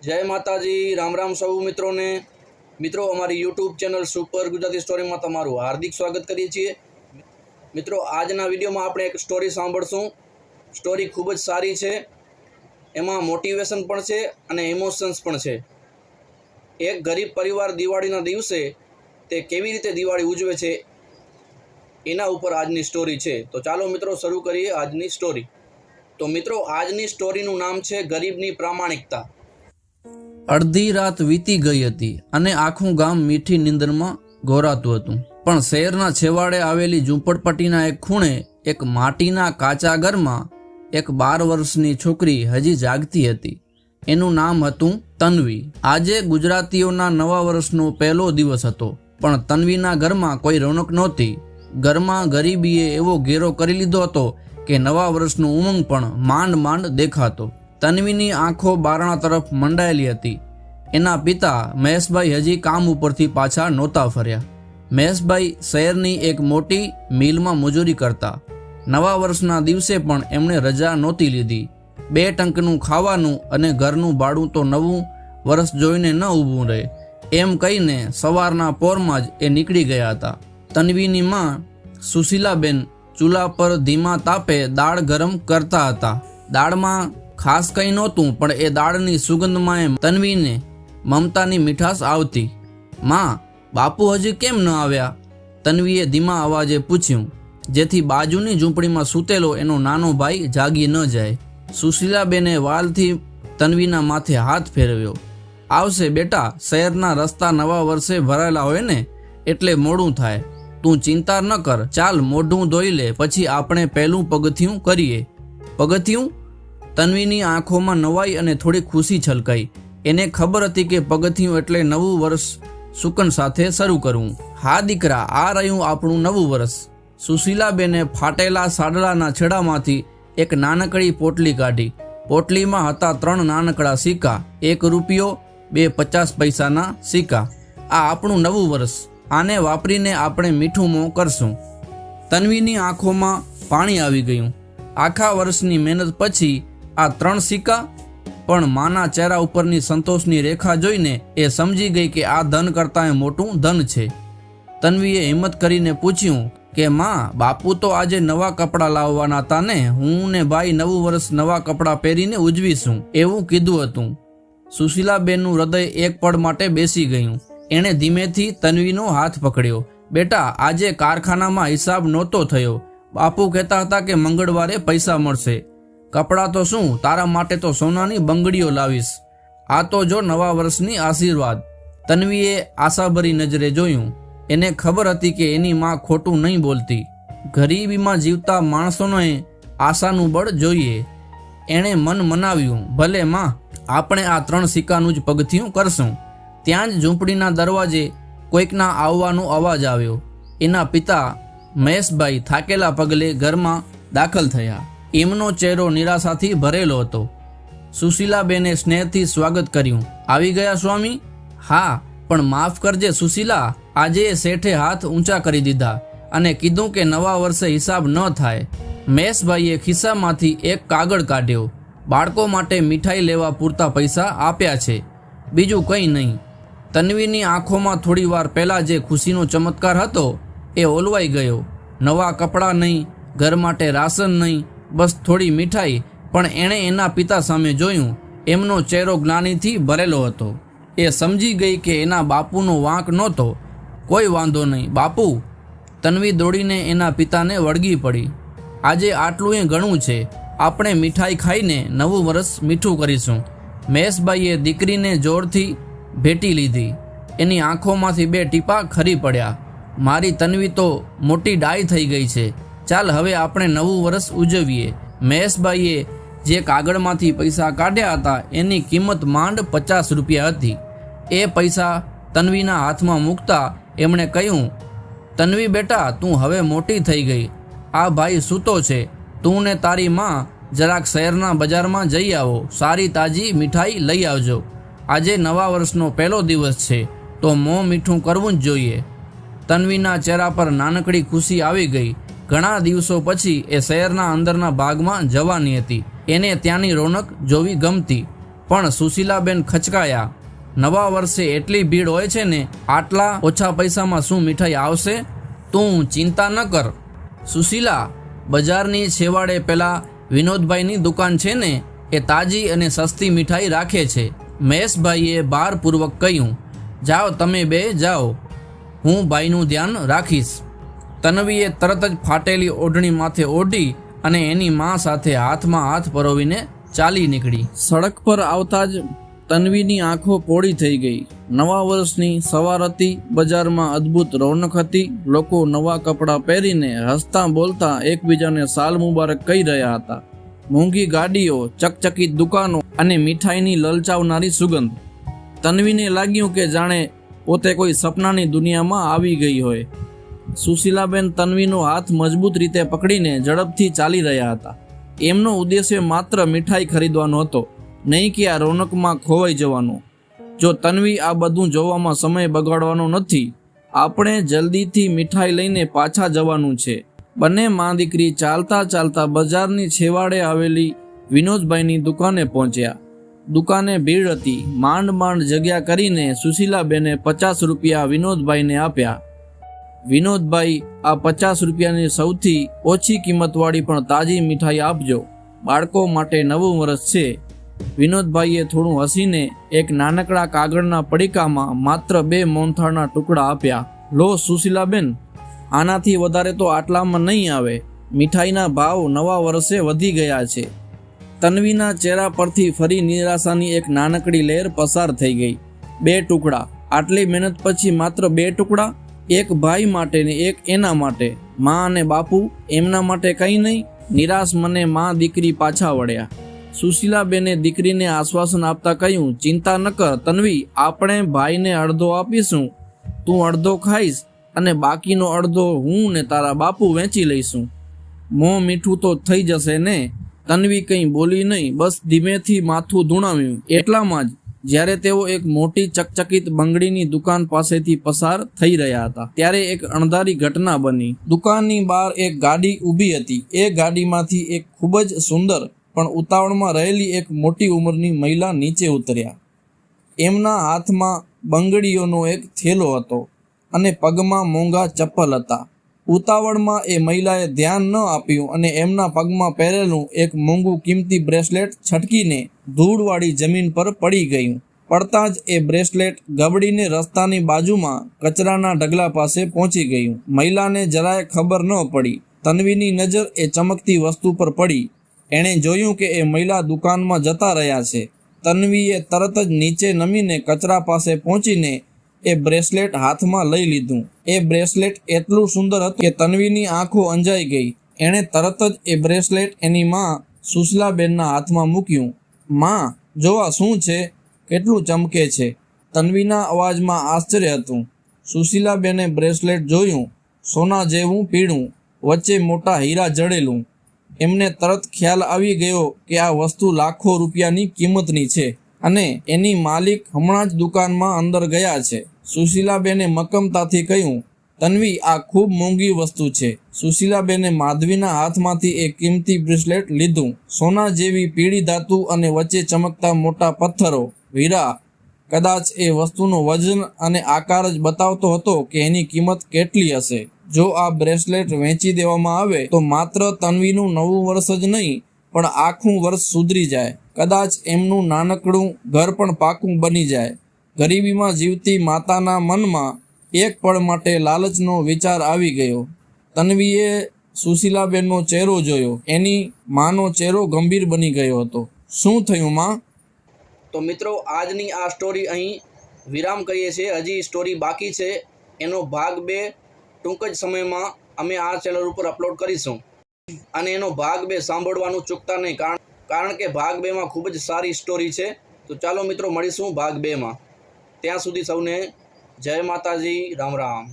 जय माताजी। राम राम सौ मित्रों ने। मित्रों अमारी YouTube channel super Gujarati story में तमारू हार्दिक स्वागत करीए छीए। मित्रों आजना विडियो में आपणे एक स्टोरी सांभळशुं। स्टोरी खूब ज सारी छे। एमां मोटिवेशन पण छे अने इमोशन्स पण छे। एक गरीब परिवार दिवाळीना दिवसे ते केवी रीते दिवाળી उजवे छे एना उपर आजनी स्टोरी छे। तो चालो मित्रों शरू करीए आजनी स्टोरी। तो मित्रों आजनी स्टोरीनुं नाम छे गरीबनी प्रामाणिकता। અડધી રાત વીતી ગઈ હતી અને આખું ગામ મીઠી નિંદરમાં ઘોરાતું હતું, પણ શહેરના છેવાડે આવેલી ઝૂંપડપટ્ટીના એક ખૂણે એક માટીના કાચા ઘરમાં એક 12 વર્ષની છોકરી હજી જાગતી હતી। એનું નામ હતું તન્વી। આજે ગુજરાતીઓના નવા વર્ષનો પહેલો દિવસ હતો, પણ તન્વીના ઘરમાં કોઈ રોનક નહોતી। ઘરમાં ગરીબીએ એવો ઘેરો કરી લીધો હતો કે નવા વર્ષનો ઉમંગ પણ માંડ માંડ દેખાતો। તન્વીની આંખો બારણા તરફ મંડાયેલી હતી। એના પિતા મહેશભાઈ હજી કામ ઉપરથી પાછા નહોતા ફર્યા। મહેશભાઈ શહેરની એક મોટી મિલમાં મજૂરી કરતા। નવા વર્ષના દિવસે પણ એમણે રજા નહોતી લીધી। 2 ટંકનું ખાવાનું અને ઘરનું ભાડું તો નવું વર્ષ જોઈને ન ઊભું રહે એમ કહીને સવારના પોરમાં જ એ નીકળી ગયા હતા। તન્વીની માં સુશીલાબેન ચૂલા પર ધીમા તાપે દાળ ગરમ કરતા હતા। દાળમાં ખાસ કંઈ નહોતું, પણ એ દાળની સુગંધમાં તન્વીને મમતાની મીઠાશ આવતી। માં, બાપુ હજી કેમ ન આવ્યા? તન્વીએ ધીમા અવાજે પૂછ્યું, જેથી બાજુની ઝૂંપડીમાં સૂતેલો એનો નાનો ભાઈ જાગી ન જાય। સુશીલાબેને વાલથી તન્વીના માથે હાથ ફેરવ્યો। આવશે બેટા, શહેરના રસ્તા નવા વર્ષે ભરાયેલા હોય ને, એટલે મોડું થાય। તું ચિંતા ન કર, ચાલ મોઢું ધોઈ લે, પછી આપણે પહેલું પગથિયું કરીએ। પગથિયું? તન્વીની આંખોમાં નવાઈ અને થોડી ખુશી છલકાઈ। એને ખબર હતી કે પગથિયું એટલે નવું વર્ષ સુકન સાથે શરૂ કરવું। હા દીકરા, આ રહ્યું આપણું નવું વર્ષ। સુશીલાબેને ફાટેલા સાડલાના છેડામાંથી એક નાનકડી પોટલી કાઢી। પોટલીમાં હતા 3 નાનકડા સિક્કા, 1 રૂપિયો, 2 50 પૈસાના સિક્કા। આ આપણું નવું વર્ષ, આને વાપરીને આપણે મીઠું મોં કરશું। તન્વીની આંખોમાં પાણી આવી ગયું। આખા વર્ષની મહેનત પછી આ 3 સિક્કા? પણ માના ચહેરા ઉપરની સંતોષની રેખા જોઈને એ સમજી ગઈ કે આ ધન કરતાં મોટું ધન છે। તન્વીએ હિંમત કરીને પૂછ્યું કે માં, બાપુ તો આજે નવા કપડાં લાવવાના હતા ને? હું ને ભાઈ નવું વર્ષ નવા કપડાં પહેરીને ઉજવીશું એવું કીધું હતું। સુશીલાબેનનું હૃદય એક પળ માટે બેસી ગયું। એણે ધીમેથી તન્વીનો હાથ પકડ્યો। બેટા, આજે કારખાનામાં હિસાબ નહોતો થયો। બાપુ કહેતા હતા કે મંગળવારે પૈસા મળશે। કપડાં તો શું, તારા માટે તો સોનાની બંગડીઓ લાવીશ। આ તો જો નવા વર્ષની આશીર્વાદ। તન્વીએ આશાભરી નજરે જોયું। એને ખબર હતી કે એની માં ખોટું નહીં બોલતી। ગરીબીમાં જીવતા માણસોને આશાનું બળ જોઈએ। એણે મન મનાવ્યું, ભલે માં, આપણે આ 3 સિક્કાનું જ પગથિયું કરશું। ત્યાં જ ઝૂંપડીના દરવાજે કોઈકના આવવાનો અવાજ આવ્યો। એના પિતા મહેશભાઈ થાકેલા પગલે ઘરમાં દાખલ થયા। એમનો ચહેરો નિરાશાથી ભરેલો હતો। સુશીલાબેને સ્નેહથી સ્વાગત કર્યું। આવી ગયા સ્વામી? હા, પણ માફ કરજે સુશીલા, આજે શેઠે હાથ ઊંચા કરી દીધા અને કીધું કે નવા વર્ષે હિસાબ ન થાય। મહેશભાઈએ ખિસ્સામાંથી એક કાગળ કાઢ્યો। બાળકો માટે મીઠાઈ લેવા પૂરતા પૈસા આપ્યા છે, બીજું કંઈ નહીં। તન્વીની આંખોમાં થોડી વાર પહેલાં જે ખુશીનો ચમત્કાર હતો એ ઓલવાઈ ગયો। નવા કપડાં નહીં, ઘર માટે રાશન નહીં, બસ થોડી મીઠાઈ। પણ એણે એના પિતા સામે જોયું। એમનો ચહેરો ગ્લાનિથી ભરેલો હતો। એ સમજી ગઈ કે એના બાપુનો વાંક નહોતો। કોઈ વાંધો નહીં બાપુ, તન્વી દોડીને એના પિતાને વળગી પડી। આજે આટલું એ ઘણું છે, આપણે મીઠાઈ ખાઈને નવું વર્ષ મીઠું કરીશું। મહેશભાઈએ દીકરીને જોરથી ભેટી લીધી। એની આંખોમાંથી 2 ટીપા ખરી પડ્યા। મારી તન્વી તો મોટી ડાઈ થઈ ગઈ છે, ચાલ હવે આપણે નવું વર્ષ ઉજવીએ। મહેશભાઈએ જે કાગળમાંથી પૈસા કાઢ્યા હતા એની કિંમત માંડ 50 રૂપિયા હતી। એ પૈસા તન્વીના હાથમાં મૂકતા એમણે કહ્યું, તન્વી બેટા, તું હવે મોટી થઈ ગઈ। આ ભાઈ સૂતો છે, તું ને તારી માં જરાક શહેરના બજારમાં જઈ આવો, સારી તાજી મીઠાઈ લઈ આવજો। આજે નવા વર્ષનો પહેલો દિવસ છે, તો મોં મીઠું કરવું જ જોઈએ। તન્વીના ચહેરા પર નાનકડી ખુશી આવી ગઈ। ઘણા દિવસો પછી એ શહેરના અંદરના ભાગમાં જવાની હતી। એને ત્યાંની રોનક જોવી ગમતી। પણ સુશીલાબેન ખચકાયા. નવા વર્ષે એટલી ભીડ હોય છે ને, આટલા ઓછા પૈસામાં શું મીઠાઈ આવશે? તું ચિંતા ન કર સુશીલા, બજારની છેવાડે પેલા વિનોદભાઈની દુકાન છે ને, એ તાજી અને સસ્તી મીઠાઈ રાખે છે. મહેશભાઈએ ભારપૂર્વક કહ્યું. જાઓ તમે બે જાઓ, હું ભાઈનું ધ્યાન રાખીશ. તન્વીએ તરત જ ફાટેલી ઓઢણી માથે ઓઢી અને એની મા સાથે હાથમાં હાથ પરોવીને ચાલી નીકળી. સડક પર આવતા જ તન્વીની આંખો પોળી થઈ ગઈ. નવા વર્ષની સવાર હતી. બજારમાં અદ્ભુત રોનક હતી. લોકો નવા કપડાં પહેરીને હસતા બોલતા એકબીજાને સાલ મુબારક કહી રહ્યા હતા. મોંઘી ગાડીઓ, ચકચકિત દુકાનો અને મીઠાઈની લલચાવનારી સુગંધ. તન્વીને લાગ્યું કે જાણે પોતે કોઈ સપનાની દુનિયામાં આવી ગઈ હોય. સુશીલાબેન તન્વીનો હાથ મજબૂત રીતે પકડીને ઝડપથી ચાલી રહ્યા હતા. એમનો ઉદ્દેશ્ય માત્ર મીઠાઈ ખરીદવાનો હતો, નહીં કે આ રોનકમાં ખોવાઈ જવાનું. જો તન્વી આ બધું જોવામાં સમય બગાડવાનો નથી. આપણે જલ્દીથી મીઠાઈ લઈને પાછા જવાનું છે. બંને મા દીકરી ચાલતા ચાલતા બજારની છેવાડે આવેલી વિનોદભાઈની દુકાને પહોંચ્યા. દુકાને ભીડ હતી. માંડ માંડ જગ્યા કરીને સુશીલાબેને 50 રૂપિયા વિનોદભાઈને આપ્યા. વિનોદભાઈ, આ 50 રૂપિયાની સૌથી ઓછી કિંમતવાળી પણ તાજી મીઠાઈ આપજો. બાળકો માટે નવું વર્ષ છે. વિનોદભાઈએ થોડું હસીને એક નાનકડા કાગળના પડીકામાં માત્ર 2 મોહનથાળના ટુકડા આપ્યા. લો સુશીલાબેન, આનાથી વધારે તો આટલામાં નહીં આવે. મીઠાઈના ભાવ નવા વર્ષે વધી ગયા છે. તન્વીના ચહેરા પરથી ફરી નિરાશાની એક નાનકડી લહેર પસાર થઈ ગઈ. 2 ટુકડા? આટલી મહેનત પછી માત્ર 2 ટુકડા? એક ભાઈ માટે ને એક એના માટે. મા અને બાપુ, એમના માટે કંઈ નહીં? નિરાશ મને મા દીકરી પાછા વળ્યા. સુશીલાબેને દીકરીને આશ્વાસન આપતા કહ્યું, ચિંતા ન કર તન્વી, આપણે ભાઈને અડધો આપીશું. તું અડધો ખાઈશ અને બાકીનો અડધો હું ને તારા બાપુ વેચી લઈશું. મોં મીઠું તો થઈ જશે ને? તન્વી કંઈ બોલી નહીં, બસ ધીમેથી માથું ધૂણાવ્યું. એટલામાં જ જ્યારે તેઓ એક મોટી ચકચકિત બંગડીની દુકાન પાસેથી પસાર થઈ રહ્યા હતા, ત્યારે એક અણધારી ઘટના બની. દુકાનની બહાર એક ગાડી ઊભી હતી. એ ગાડીમાંથી એક ખૂબ જ સુંદર પણ ઉતાવળમાં રહેલી એક મોટી ઉંમરની મહિલા નીચે ઉતર્યા. એમના હાથમાં બંગડીઓનો એક થેલો હતો અને પગમાં મોંઘા ચપ્પલ હતા. ઉતાવળમાં એ મહિલાએ ધ્યાન ન આપ્યું અને એમના પગમાં પહેરેલું એક મોંઘું કિંમતી બ્રેસલેટ છટકીને ધૂળવાળી જમીન પર પડી ગયું. પડતાં જ એ બ્રેસલેટ ગબડીને રસ્તાની બાજુમાં કચરાના ઢગલા પાસે પહોંચી ગયું. મહિલાને જરાય ખબર ન પડી. તન્વીની નજર એ ચમકતી વસ્તુ પર પડી. એણે જોયું કે એ મહિલા દુકાનમાં જતા રહ્યા છે. તન્વીએ તરત જ નીચે નમીને કચરા પાસે પહોંચીને એ બ્રેસલેટ હાથમાં લઈ લીધું. એ બ્રેસલેટ એટલું સુંદર હતું કે તન્વીની આંખો અંજાઈ ગઈ. એણે તરત જ એ બ્રેસલેટ એની માં સુશીલાબેનના હાથમાં મૂક્યું. માં, જોવા શું છે? કેટલું ચમકે છે? તન્વીના અવાજમાં આશ્ચર્ય હતું. સુશીલાબેને બ્રેસલેટ જોયું. સોના જેવું પીળું, વચ્ચે મોટા હીરા જડેલું. એમને તરત ખ્યાલ આવી ગયો કે આ વસ્તુ લાખો રૂપિયાની કિંમતની છે અને એની માલિક હમણાં જ દુકાનમાં અંદર ગયા છે. સુશીલાબેને મક્કમતાથી કહ્યું, તન્વી, આ ખૂબ મોંઘી વસ્તુ છે. સુશીલાબેને માધવીના હાથમાંથી એક કિંમતી બ્રેસલેટ લીધું. સોના જેવી પીળી ધાતુ અને વચ્ચે ચમકતા મોટા પથ્થરો, હીરા. કદાચ એ વસ્તુનો વજન અને આકાર જ બતાવતો હતો કે એની કિંમત કેટલી હશે. જો આ બ્રેસલેટ વેચી દેવામાં આવે તો માત્ર તન્વીનું નવું વર્ષ જ નહીં, પણ આખું વર્ષ સુધરી જાય. કદાચ એમનું નાનકડું ઘર પણ પાકું બની જાય. ગરીબીમાં જીવતી માતાના મનમાં એક પળ માટે લાલચનો વિચાર આવી ગયો. તન્વીએ સુશીલાબેનનો ચહેરો જોયો. એની માનો ચહેરો ગંભીર બની ગયો હતો. શું થયું માં? તો મિત્રો, આજની આ સ્ટોરી અહીં વિરામ કરીએ છીએ. હજી સ્ટોરી બાકી છે. એનો ભાગ 2 ટૂંક જ સમયમાં અમે આ ચેનલ ઉપર અપલોડ કરીશું. અને એનો ભાગ 2 સાંભળવાનું ચૂકતા નહીં, કારણ કે ભાગ 2માં ખૂબ જ સારી સ્ટોરી છે. તો ચાલો મિત્રો, મળીશું ભાગ 2માં. ત્યાં સુધી સૌને જય માતાજી, રામ રામ.